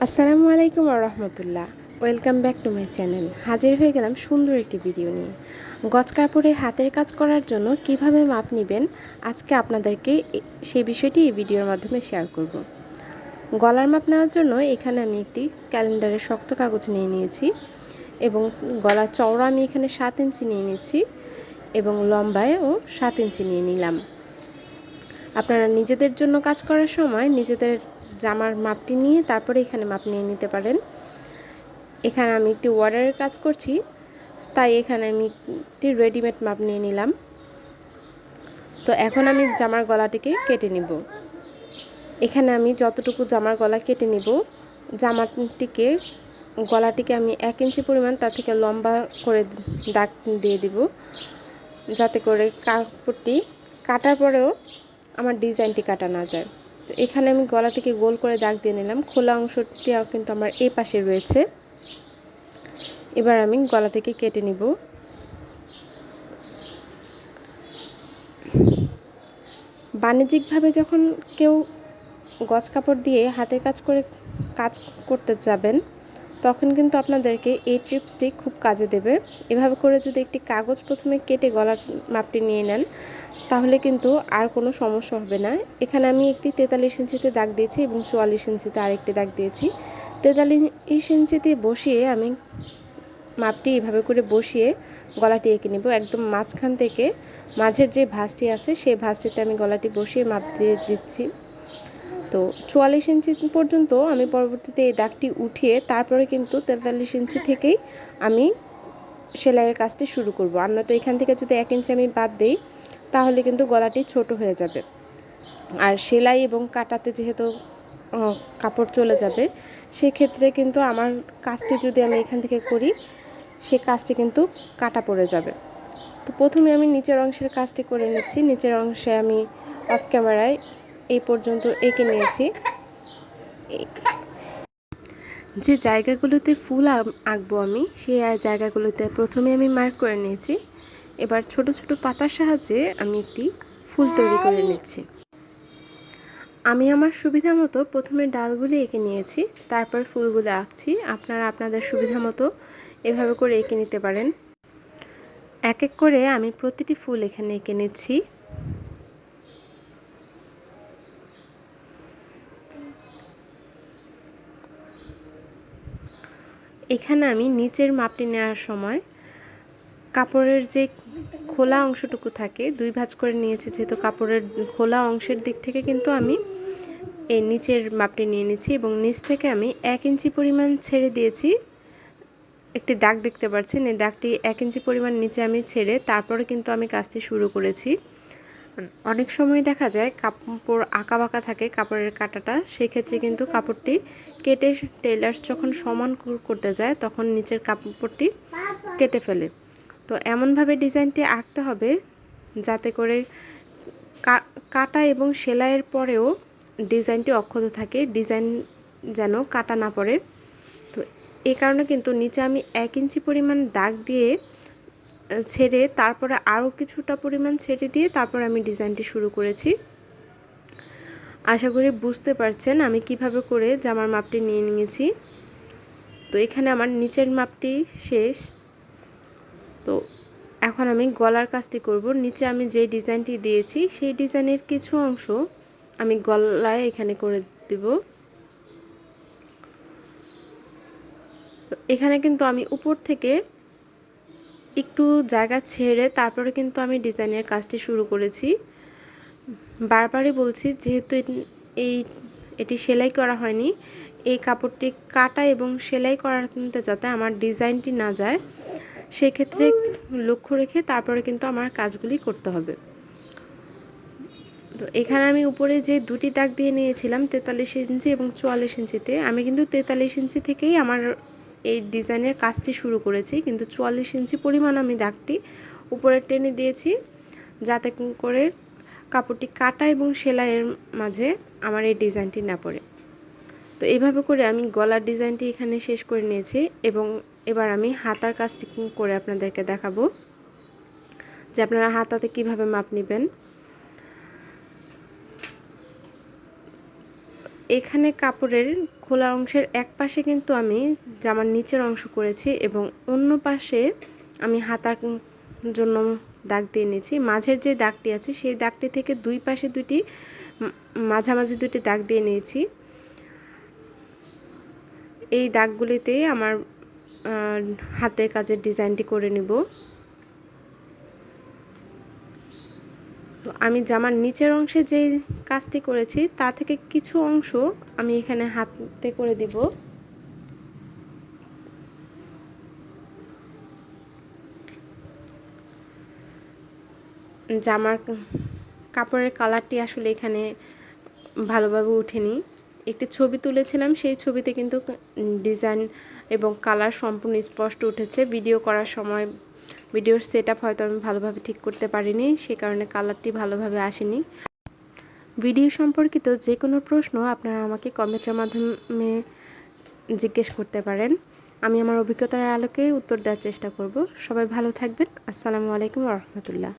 আসসালামু আলাইকুম রহমতুল্লাহ। Welcome back to my channel. হাজির হয়ে গেলাম সুন্দর একটি ভিডিও নিয়ে। গজ কাপড়ে হাতের কাজ করার জন্য কিভাবে মাপ নেবেন আজকে আপনাদেরকে সেই বিষয়টি এই ভিডিওর মাধ্যমে শেয়ার করব। গলার মাপ নেওয়ার জন্য এখানে আমি একটি ক্যালেন্ডারের শক্ত কাগজ নিয়ে নিয়েছি এবং গলার চওড়া আমি এখানে 7 ইঞ্চি নিয়ে নিয়েছি এবং লম্বায়ও 7 ইঞ্চি নিয়ে নিলাম। আপনারা নিজেদের জন্য কাজ করার সময় নিজেদের জামার মাপটি নিয়ে তারপরে এখানে মাপ নিয়ে নিতে পারেন। এখানে আমি একটি অর্ডারের কাজ করছি, তাই এখানে আমি একটি রেডিমেড মাপ নিয়ে নিলাম। তো এখন আমি জামার গলাটিকে কেটে নিব। এখানে আমি যতটুকু জামার গলা কেটে নিব, জামাটিকে গলাটিকে আমি 1 ইঞ্চি পরিমাণ তার থেকে লম্বা করে দাগ দিয়ে দিব, যাতে করে কাপড়টি কাটার পরেও আমার ডিজাইনটি কাটা না যায়। তো এখানে আমি গলাটিকে গোল করে দাগ দিয়ে নিলাম। খোলা অংশটিও কিন্তু আমার এই পাশে রয়েছে। এবার আমি গলাটিকে কেটে নিব। বাণিজ্যিকভাবে যখন কেউ গজ কাপড় দিয়ে হাতের কাজ করতে যাবেন, তখন কিন্তু আপনাদেরকে এই টিপসটি খুব কাজে দেবে। এভাবে করে যদি একটি কাগজ প্রথমে কেটে গলার মাপটি নিয়ে নেন, তাহলে কিন্তু আর কোনো সমস্যা হবে না। এখানে আমি একটি 43 ইঞ্চিতে দাগ দিয়েছি এবং 44 ইঞ্চিতে আরেকটি দাগ দিয়েছি। 43 ইঞ্চিতে বসিয়ে আমি মাপটি এভাবে করে বসিয়ে গলাটি এঁকে নেব। একদম মাঝখান থেকে মাঝের যে ভাঁজটি আছে সেই ভাঁজটিতে আমি গলাটি বসিয়ে মাপ দিয়ে দিচ্ছি। তো 44 ইঞ্চি পর্যন্ত আমি পরবর্তীতে এই দাগটি উঠিয়ে তারপরে কিন্তু 43 ইঞ্চি থেকেই আমি সেলাইয়ের কাজটি শুরু করব। আর নয়তো এখান থেকে যদি 1 ইঞ্চি আমি বাদ দিই, তাহলে কিন্তু গলাটি ছোট হয়ে যাবে। আর সেলাই এবং কাটাতে যেহেতু কাপড় চলে যাবে, সেক্ষেত্রে কিন্তু আমার কাজটি যদি আমি এখান থেকে করি, সেই কাজটি কিন্তু কাটা পড়ে যাবে। তো প্রথমে আমি নিচের অংশের কাজটি করে নিচ্ছি। নিচের অংশে আমি অফ ক্যামেরায় এই পর্যন্ত এঁকে নিয়েছি। যে জায়গাগুলোতে ফুল আঁকবো আমি, সেই জায়গাগুলোতে প্রথমে আমি মার্ক করে নিয়েছি। এবার ছোট ছোট পাতার সাহায্যে আমি একটি ফুল তৈরি করে নিচ্ছি। আমি আমার সুবিধা মতো প্রথমে ডালগুলি এঁকে নিয়েছি, তারপর ফুলগুলো আঁকছি। আপনারা আপনাদের সুবিধা মতো এভাবে করে এঁকে নিতে পারেন। এক এক করে আমি প্রতিটি ফুল এখানে এঁকে নিচ্ছি। এখানে আমি নিচের মাপটি নেওয়ার সময় কাপড়ের যে খোলা অংশটুকু থাকে 2 ভাঁজ করে নিয়েছি, যেহেতু কাপড়ের খোলা অংশের দিক থেকে কিন্তু আমি এই নিচের মাপটি নিয়ে নিচ্ছি এবং নিচ থেকে আমি 1 ইঞ্চি পরিমাণ ছেড়ে দিয়েছি। একটি দাগ দেখতে পাচ্ছেন, এই দাগটি 1 ইঞ্চি পরিমাণ নিচে আমি ছেড়ে তারপরে কিন্তু আমি কাজটি শুরু করেছি। অনেক সময় দেখা যায় কাপড় আঁকাবাঁকা থাকে কাপড়ের কাটাটা, সেক্ষেত্রে কিন্তু কাপড়টি কেটে টেলার্স যখন সমান করতে যায় তখন নিচের কাপড়টি কেটে ফেলে। তো এমনভাবে ডিজাইনটি আঁকতে হবে যাতে করে কাটা এবং সেলাইয়ের পরেও ডিজাইনটি অক্ষত থাকে, ডিজাইন যেন কাটা না পড়ে। তো এই কারণে কিন্তু নিচে আমি 1 ইঞ্চি পরিমাণ দাগ দিয়ে ছেড়ে তারপরে আরও কিছুটা পরিমাণ ছেড়ে দিয়ে তারপর আমি ডিজাইনটি শুরু করেছি। আশা করি বুঝতে পারছেন আমি কিভাবে করে জামার মাপটি নিয়ে নিয়েছি। তো এখানে আমার নিচের মাপটি শেষ। তো এখন আমি গলার কাজটি করব। নিচে আমি যে ডিজাইনটি দিয়েছি সেই ডিজাইনের কিছু অংশ আমি গলায় এখানে করে দেব। এখানে কিন্তু আমি উপর থেকে একটু জায়গা ছেড়ে তারপরে কিন্তু আমি ডিজাইনের কাজটি শুরু করেছি। বারবারই বলছি, যেহেতু এটি সেলাই করা হয়নি, এই কাপড়টি কাটা এবং সেলাই করাতে যাতে আমার ডিজাইনটি না যায়, সেক্ষেত্রে লক্ষ্য রেখে তারপরে কিন্তু আমার কাজগুলি করতে হবে। তো এখানে আমি উপরে যে দুটি দাগ দিয়ে নিয়েছিলাম 43 ইঞ্চি এবং 44 ইঞ্চিতে, আমি কিন্তু 43 ইঞ্চি থেকেই আমার এই ডিজাইনের কাজটি শুরু করেছি, কিন্তু 44 ইঞ্চি পরিমাণ আমি দাগটি উপরে টেনে দিয়েছি যাতে করে কাপড়টি কাটা এবং সেলাইয়ের মাঝে আমার এই ডিজাইনটি না পড়ে। তো এইভাবে করে আমি গলার ডিজাইনটি এখানে শেষ করে নিয়েছি এবং এবার আমি হাতার কাজটি করে আপনাদেরকে দেখাবো যে আপনারা হাতাতে কিভাবে মাপ নেবেন। এখানে কাপড়ের খোলা অংশের এক পাশে কিন্তু আমি জামার নিচের অংশ করেছি এবং অন্য পাশে আমি হাতার জন্য দাগ দিয়ে নিয়েছি। মাঝের যে দাগটি আছে সেই দাগটি থেকে দুই পাশে দুটি মাঝামাঝি দুটি দাগ দিয়ে নিয়েছি। এই দাগগুলিতে আমার হাতের কাজের ডিজাইনটি করে নিব। তো আমি জামার নিচের অংশে যে কাজটি করেছি তা থেকে কিছু অংশ আমি এখানে হাতে করে দিব। জামার কাপড়ের কালারটি আসলে এখানে ভালোভাবে ওঠেনি। একটি ছবি তুলেছিলাম, সেই ছবিতে কিন্তু ডিজাইন এবং কালার সম্পূর্ণ স্পষ্ট উঠেছে। ভিডিও করার সময় ভিডিওর সেটআপ হয়তো আমি ভালোভাবে ঠিক করতে পারিনি, সে কারণে কালারটি ভালোভাবে আসেনি। ভিডিও সম্পর্কিত যে কোনো প্রশ্ন আপনারা আমাকে কমেন্টের মাধ্যমে জিজ্ঞেস করতে পারেন, আমি আমার অভিজ্ঞতার আলোকে উত্তর দেওয়ার চেষ্টা করব। সবাই ভালো থাকবেন। আসসালামু আলাইকুম ওয়া রাহমাতুল্লাহ।